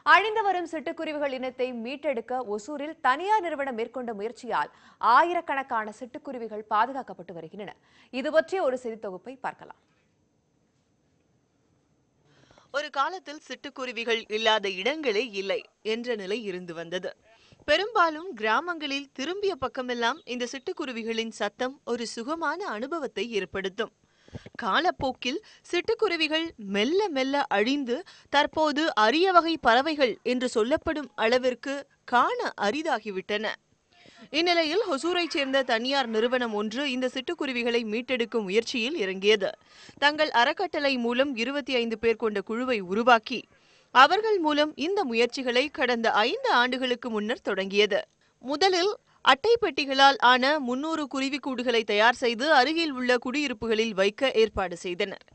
அழிந்து வரும் சிட்டுக்குருவிகள் இனத்தை மீட்டெடுக்க ஒசூரில் தனியார் நிறுவனம் மேற்கொண்ட முயற்சியால் ஆயிரக்கணக்கான சிட்டுக்குருவிகள் பாதுகாக்கப்பட்டு வருகின்றன. இது பற்றிய ஒரு செய்தி தொகுப்பை பார்க்கலாம். ஒரு காலத்தில் சிட்டுக்குருவிகள் இல்லாத இடங்களே இல்லை என்ற நிலை இருந்து வந்தது. பெரும்பாலும் கிராமங்களில் திரும்பிய பக்கமெல்லாம் இந்த சிட்டுக்குருவிகளின் சத்தம் ஒரு சுகமான அனுபவத்தை ஏற்படுத்தும். காலப்போக்கில் சிட்டுக்குருவிகள் மெல்ல மெல்ல அழிந்து தற்போது அரிய வகை பறவைகள் என்று சொல்லப்படும் அளவிற்கு காண அரிதாகிவிட்டன. இந்நிலையில் ஹொசூரைச் சேர்ந்த தனியார் நிறுவனம் ஒன்று இந்த சிட்டுக்குருவிகளை மீட்டெடுக்கும் முயற்சியில் இறங்கியது. தங்கள் அறக்கட்டளை மூலம் 25 பேர் கொண்ட குழுவை உருவாக்கி அவர்கள் மூலம் இந்த முயற்சிகளை கடந்த 5 ஆண்டுகளுக்கு முன்னர் தொடங்கியது. முதலில் அட்டை பெட்டிகளால் ஆன 300 குருவிக்கூடுகளை தயார் செய்து அருகில் உள்ள குடியிருப்புகளில் வைக்க ஏற்பாடு செய்தனர்.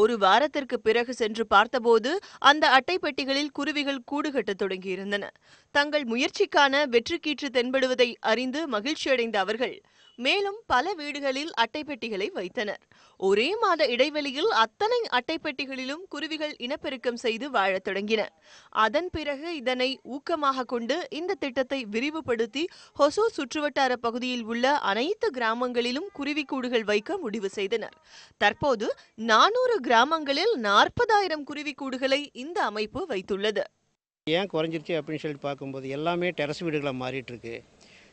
ஒரு வாரத்திற்கு பிறகு சென்று பார்த்தபோது அந்த அட்டை பெட்டிகளில் குருவிகள் கூடு கட்ட தொடங்கியிருந்தன. தங்கள் முயற்சிக்கான வெற்றி கீற்று தென்படுவதை அறிந்து மகிழ்ச்சியடைந்த அவர்கள் மேலும் பல வீடுகளில் அட்டை பெட்டிகளை வைத்தனர். ஒரே மாத இடைவெளியில் அத்தனை அட்டை பெட்டிகளிலும் குருவிகள் இனப்பெருக்கம் செய்து வாழத் தொடங்கின. அதன் பிறகு இதனை ஊக்கமாக கொண்டு இந்த திட்டத்தை விரிவுபடுத்தி ஹொசூர் சுற்றுவட்டார பகுதியில் உள்ள அனைத்து கிராமங்களிலும் குருவிக்கூடுகள் வைக்க முடிவு செய்தனர். தற்போது 400 கிராமங்களில் 40,000 குருவிக்கூடுகளை இந்த அமைப்பு வைத்துள்ளது. ஏன் குறைஞ்சிருச்சு அப்படின்னு சொல்லிட்டு பார்க்கும்போது எல்லாமே டெரஸ் வீடுகளாக மாறிட்டு இருக்கு.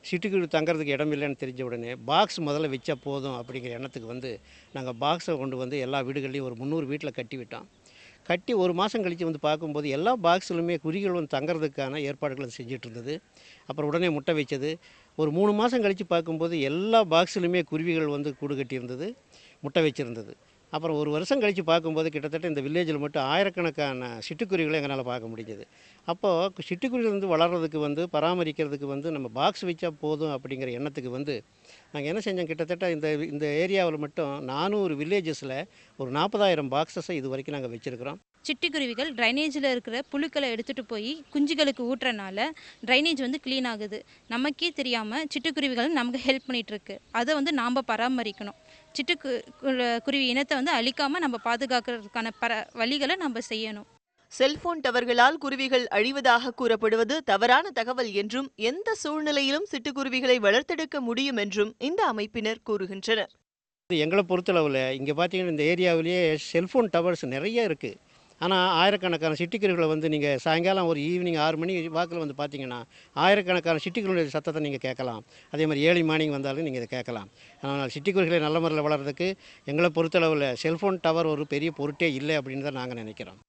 சிட்டுக்குருவி தங்குறதுக்கு இடம் இல்லைன்னு தெரிஞ்ச உடனே பாக்ஸ் முதல்ல வச்சா போதும் அப்படிங்கிற எண்ணத்துக்கு நாங்கள் பாக்ஸை கொண்டு எல்லா வீடுகள்லையும் ஒரு 300 வீட்டில் கட்டி விட்டோம். கட்டி ஒரு மாதம் கழித்து பார்க்கும்போது எல்லா பாக்ஸிலுமே குருவிகள் தங்குறதுக்கான ஏற்பாடுகளை செஞ்சுட்டு இருந்தது. அப்புறம் உடனே முட்டை வச்சது. ஒரு 3 மாதம் கழித்து பார்க்கும்போது எல்லா பாக்ஸிலுமே குருவிகள் கூடு கட்டியிருந்தது, முட்டை வச்சுருந்தது. அப்புறம் ஒரு வருஷம் கழித்து பார்க்கும்போது கிட்டத்தட்ட இந்த வில்லேஜில் மட்டும் ஆயிரக்கணக்கான சிட்டுக்குருவிகளை எங்களால் பார்க்க முடிஞ்சது. அப்போது சிட்டுக்குருவிகள் வளர்கிறதுக்கு பராமரிக்கிறதுக்கு நம்ம பாக்ஸ் வச்சா போதும் அப்படிங்கிற எண்ணத்துக்கு நாங்கள் என்ன செஞ்சோம், கிட்டத்தட்ட இந்த ஏரியாவில் மட்டும் 400 வில்லேஜஸில் ஒரு 40,000 பாக்ஸஸை இது வரைக்கும் நாங்கள் வச்சுருக்கிறோம். சிட்டுக்குருவிகள் ட்ரைனேஜில் இருக்கிற புழுக்களை எடுத்துகிட்டு போய் குஞ்சுகளுக்கு ஊட்டுறனால ட்ரைனேஜ் க்ளீன் ஆகுது. நமக்கே தெரியாமல் சிட்டுக்குருவிகள் நமக்கு ஹெல்ப் பண்ணிகிட்ருக்கு. அதை நாம் பராமரிக்கணும். சிட்டுக்குருவி இனத்தை அழிக்காமல் நம்ம பாதுகாக்கிறதுக்கான வழிகளை நம்ம செய்யணும். செல்போன் டவர்களால் குருவிகள் அழிவதாக கூறப்படுவது தவறான தகவல் என்றும் எந்த சூழ்நிலையிலும் சிட்டுக்குருவிகளை வளர்த்தெடுக்க முடியும் என்றும் இந்த அமைப்பினர் கூறுகின்றனர். எங்களை பொறுத்தளவில் இங்கே பார்த்தீங்கன்னா இந்த ஏரியாவிலேயே செல்ஃபோன் டவர்ஸ் நிறைய இருக்குது. ஆனால் ஆயிரக்கணக்கான சிட்டுக்குருவிகளை நீங்கள் சாயங்காலம் ஒரு ஈவினிங் 6 மணி வாக்கில் பார்த்தீங்கன்னா ஆயிரக்கணக்கான சிட்டுக்குருவிகளுடைய சத்தத்தை நீங்கள் கேட்கலாம். அதே மாதிரி ஏர்லி மார்னிங் வந்தாலும் நீங்கள் இதை கேட்கலாம். ஆனால் சிட்டுக்குருவிகளை நல்ல முறையில் வளர்கிறதுக்கு எங்களை பொறுத்தளவில் செல்ஃபோன் டவர் ஒரு பெரிய பொருட்டே இல்லை அப்படின்னு தான் நாங்கள் நினைக்கிறோம்.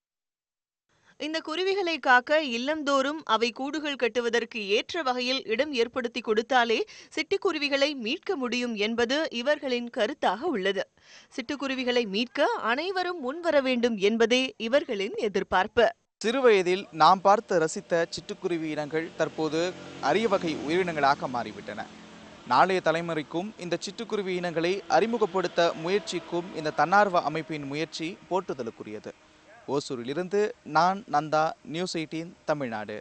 இந்த குருவிகளை காக்க இல்லந்தோறும் அவை கூடுகள் கட்டுவதற்கு ஏற்ற வகையில் இடம் ஏற்படுத்தி கொடுத்தாலே சிட்டுக்குருவிகளை மீட்க முடியும் என்பது இவர்களின் கருத்தாக உள்ளது. சிட்டுக்குருவிகளை மீட்க அனைவரும் முன்வர வேண்டும் என்பதே இவர்களின் எதிர்பார்ப்பு. சிறுவயதில் நாம் பார்த்து ரசித்த சிட்டுக்குருவி இனங்கள் தற்போது அரிய வகை உயிரினங்களாக மாறிவிட்டன. நாளைய தலைமுறைக்கும் இந்த சிட்டுக்குருவி இனங்களை அறிமுகப்படுத்த முயற்சிக்கும் இந்த தன்னார்வ அமைப்பின் முயற்சி போற்றுதலுக்குரியது. ஓசூரிலிருந்து நான் நந்தா, நியூஸ் 18 தமிழ்நாடு.